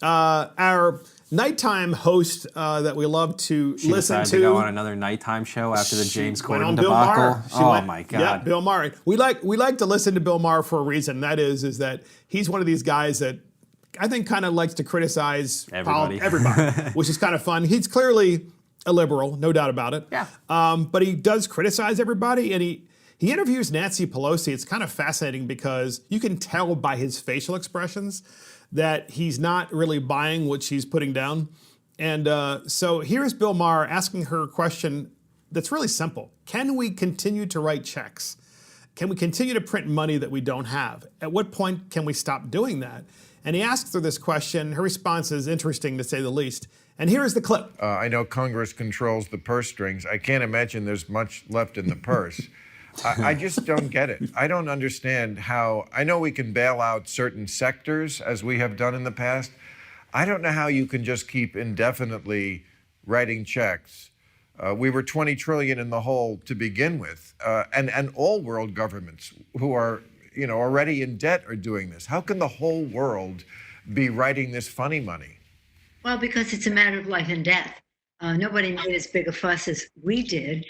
Our nighttime host that we love to She listen decided to go on another nighttime show after the James Corden Bill debacle. Maher. Oh my God! Yeah, Bill Maher. We like to listen to Bill Maher for a reason. That is that he's one of these guys that I think kind of likes to criticize everybody, which is kind of fun. He's clearly a liberal, no doubt about it. Yeah. But he does criticize everybody, and he interviews Nancy Pelosi. It's kind of fascinating because you can tell by his facial expressions that he's not really buying what she's putting down. And so here's Bill Maher asking her a question that's really simple. Can we continue to write checks? Can we continue to print money that we don't have? At what point can we stop doing that? And he asks her this question. Her response is interesting, to say the least. And here is the clip. I know Congress controls the purse strings. I can't imagine there's much left in the purse. I just don't get it. I don't understand how. I know we can bail out certain sectors, as we have done in the past. I don't know how you can just keep indefinitely writing checks. We were 20 trillion in the hole to begin with, and all world governments who are already in debt are doing this. How can the whole world be writing this funny money? Well, because it's a matter of life and death. Nobody made as big a fuss as we did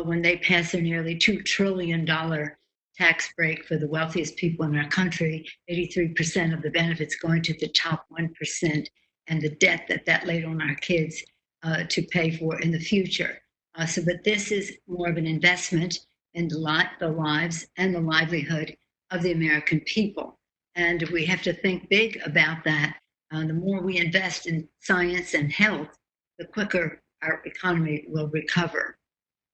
when they passed their nearly $2 trillion tax break for the wealthiest people in our country, 83% of the benefits going to the top 1%, and the debt that laid on our kids to pay for in the future. But this is more of an investment in the lives and the livelihood of the American people. And we have to think big about that. The more we invest in science and health, the quicker our economy will recover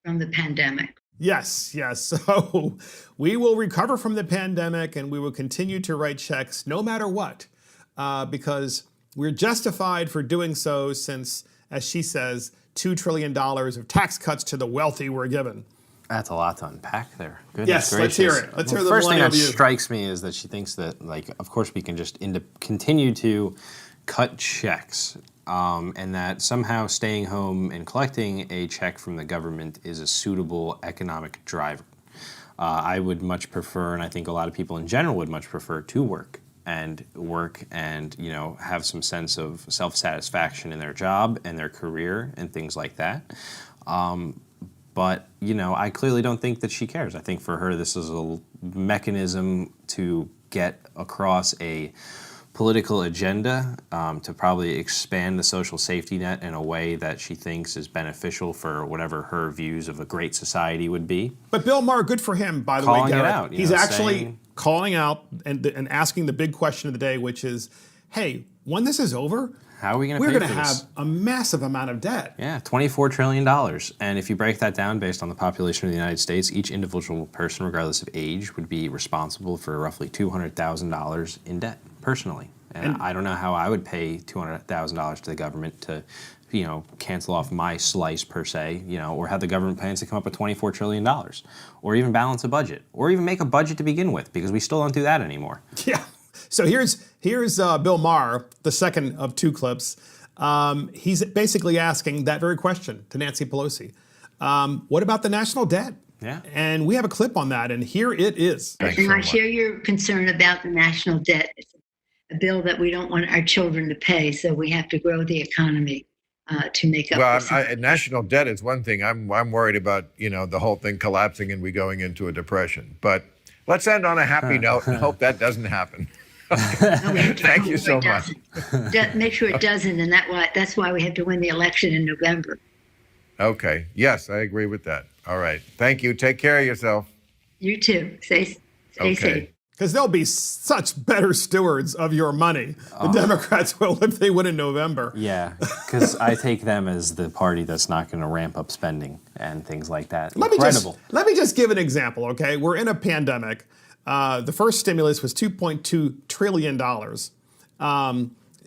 from the pandemic. Yes. So we will recover from the pandemic and we will continue to write checks no matter what, because we're justified for doing so since, as she says, $2 trillion of tax cuts to the wealthy were given. That's a lot to unpack there. Goodness yes, gracious. Let's hear it. Let's hear the first thing that view. strikes me is that she thinks that, of course, we can just continue to cut checks, and that somehow staying home and collecting a check from the government is a suitable economic driver. I would much prefer, and I think a lot of people in general would much prefer, to work and have some sense of self-satisfaction in their job and their career and things like that. But, I clearly don't think that she cares. I think for her, this is a mechanism to get across a political agenda, to probably expand the social safety net in a way that she thinks is beneficial for whatever her views of a great society would be. But Bill Maher, good for him, by the way, Calling Garrett. it out. He's actually calling out and asking the big question of the day, which is, hey, when this is over, how are we going to pay we're for going to have a massive amount of debt. Yeah, $24 trillion. And if you break that down based on the population of the United States, each individual person, regardless of age, would be responsible for roughly $200,000 in debt, personally. And I don't know how I would pay $200,000 to the government to, cancel off my slice per se, or have the government plans to come up with $24 trillion, or even balance a budget, or even make a budget to begin with, because we still don't do that anymore. Yeah. So here's Bill Maher, the second of two clips. He's basically asking that very question to Nancy Pelosi. What about the national debt? Yeah. And we have a clip on that, and here it is. And I share your concern about the national debt. It's a bill that we don't want our children to pay, so we have to grow the economy to make up. Well, national debt is one thing. I'm worried about, the whole thing collapsing and we going into a depression. But let's end on a happy note and hope that doesn't happen. Thank you so much. Make sure it doesn't, and that's why we have to win the election in November. Okay. Yes, I agree with that. All right. Thank you. Take care of yourself. You too. Stay safe. Because they'll be such better stewards of your money. The Democrats will if they win in November. Yeah, because I take them as the party that's not going to ramp up spending and things like that. Let me just give an example, okay? We're in a pandemic. The first stimulus was $2.2 trillion.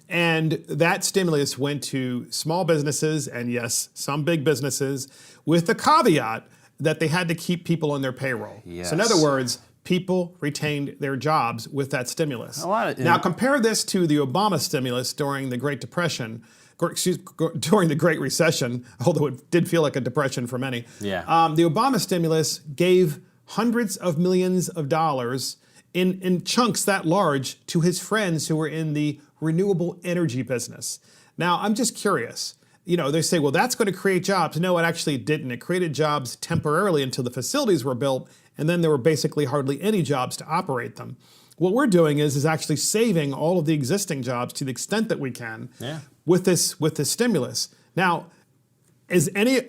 And that stimulus went to small businesses and, yes, some big businesses, with the caveat that they had to keep people on their payroll. Yes. So in other words, people retained their jobs with that stimulus. Now compare this to the Obama stimulus during the Great Depression, during the Great Recession, although it did feel like a depression for many. Yeah. The Obama stimulus gave hundreds of millions of dollars in chunks that large to his friends who were in the renewable energy business. Now, I'm just curious. They say, well, that's going to create jobs. No, it actually didn't. It created jobs temporarily until the facilities were built, and then there were basically hardly any jobs to operate them. What we're doing is actually saving all of the existing jobs to the extent that we can with this stimulus. Now,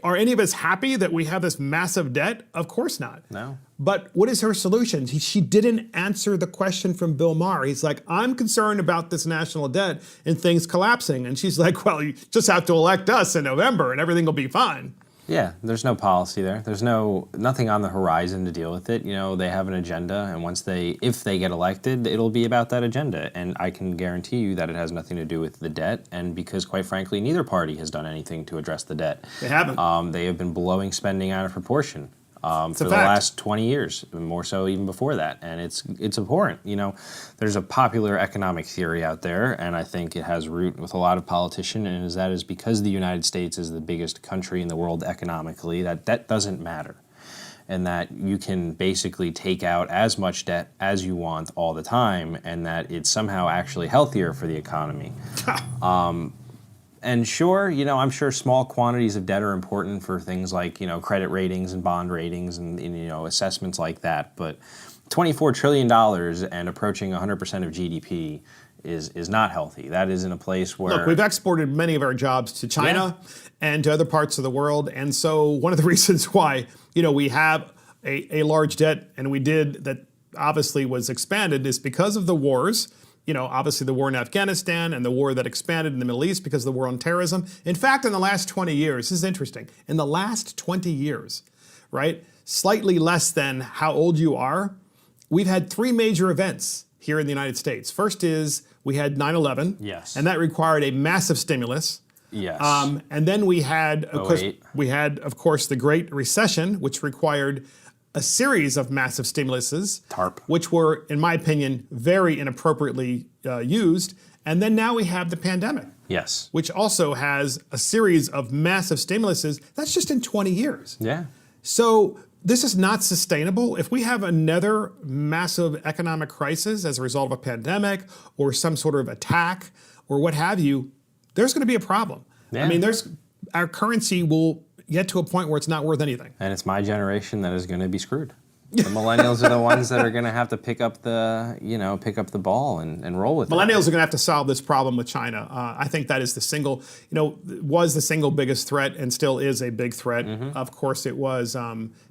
are any of us happy that we have this massive debt? Of course not. No. But what is her solution? She didn't answer the question from Bill Maher. He's like, I'm concerned about this national debt and things collapsing. And she's like, well, you just have to elect us in November and everything will be fine. Yeah, there's no policy there. There's nothing on the horizon to deal with it. They have an agenda, and if they get elected, it'll be about that agenda. And I can guarantee you that it has nothing to do with the debt, and because, quite frankly, neither party has done anything to address the debt. They haven't. They have been blowing spending out of proportion. For the last 20 years, more so even before that, and it's abhorrent. There's a popular economic theory out there, and I think it has root with a lot of politicians, and that is because the United States is the biggest country in the world economically, that debt doesn't matter, and that you can basically take out as much debt as you want all the time, and that it's somehow actually healthier for the economy. And sure, I'm sure small quantities of debt are important for things like, credit ratings and bond ratings and assessments like that. But $24 trillion and approaching 100% of GDP is not healthy. That is in a place where... Look, we've exported many of our jobs to China and to other parts of the world. And so one of the reasons why, we have a large debt, and we did, that obviously was expanded, is because of the wars. Obviously the war in Afghanistan and the war that expanded in the Middle East because of the war on terrorism. In fact, in the last 20 years, this is interesting, in the last 20 years, right, slightly less than how old you are, we've had three major events here in the United States. First is we had 9/11. Yes. And that required a massive stimulus. Yes. And then we had, of course, the Great Recession, which required a series of massive stimuluses, TARP, which were, in my opinion, very inappropriately used. And then now we have the pandemic, yes, which also has a series of massive stimuluses. That's just in 20 years. Yeah. So this is not sustainable. If we have another massive economic crisis as a result of a pandemic or some sort of attack or what have you, there's going to be a problem. Yeah. I mean, our currency will get to a point where it's not worth anything. And it's my generation that is going to be screwed. The millennials are the ones that are going to have to pick up the ball and roll with it. Millennials are going to have to solve this problem with China. I think that is was the single biggest threat and still is a big threat. Mm-hmm. Of course, it was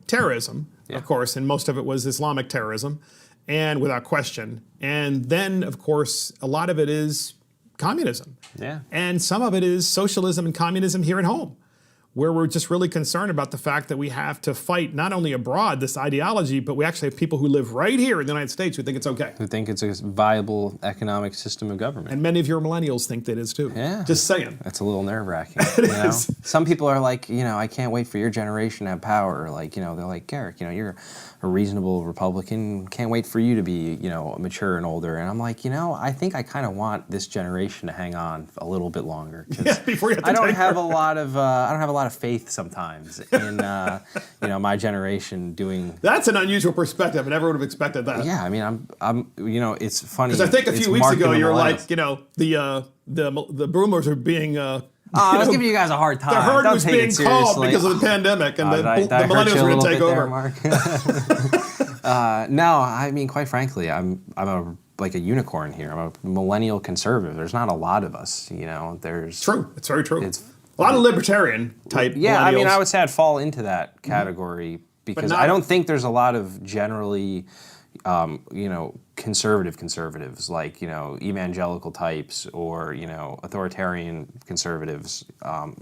terrorism, of course, and most of it was Islamic terrorism, and without question. And then, of course, a lot of it is communism. Yeah. And some of it is socialism and communism here at home, where we're just really concerned about the fact that we have to fight not only abroad this ideology, but we actually have people who live right here in the United States who think it's okay. Who think it's a viable economic system of government. And many of your millennials think that is too. Yeah. Just saying. That's a little nerve-wracking. Some people are like, I can't wait for your generation to have power. Like, they're like, Garrick, you're a reasonable Republican. Can't wait for you to be, mature and older. And I'm like, I think I kind of want this generation to hang on a little bit longer. Before you have to I don't have a lot of faith sometimes in my generation doing. That's an unusual perspective. I never would have expected that. Yeah, I mean, I'm it's funny. Because I think a few weeks ago you were like, the boomers are being. I was giving you guys a hard time. The herd Don't was take being it called seriously. because of the pandemic, and the millennials were going to take over. No, I mean, quite frankly, I'm a unicorn here. I'm a millennial conservative. There's not a lot of us, There's true. It's very true. A lot of libertarian type. Yeah, millennials. I mean, I would say I'd fall into that category because I don't think there's a lot of generally, conservatives like evangelical types or authoritarian conservatives,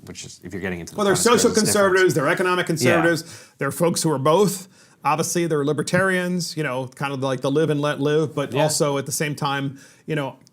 which is if you're getting into. Well, they're social conservatives. They're economic conservatives. Yeah. They're folks who are both. Obviously, they're libertarians. Kind of like the live and let live, but also at the same time,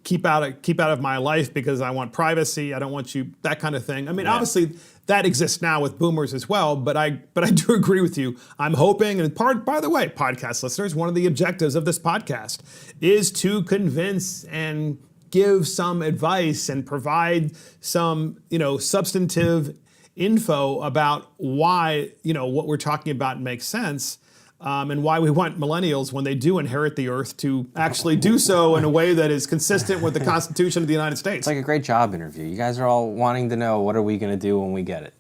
keep out of my life because I want privacy. I don't want you, that kind of thing. I mean, obviously that exists now with boomers as well, but I do agree with you. I'm hoping, and by the way, podcast listeners, one of the objectives of this podcast is to convince and give some advice and provide some, substantive info about why, what we're talking about makes sense. and why we want millennials, when they do inherit the earth, to actually do so in a way that is consistent with the Constitution of the United States. It's like a great job interview. You guys are all wanting to know, what are we going to do when we get it?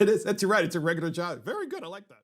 It is. That's right. It's a regular job. Very good. I like that.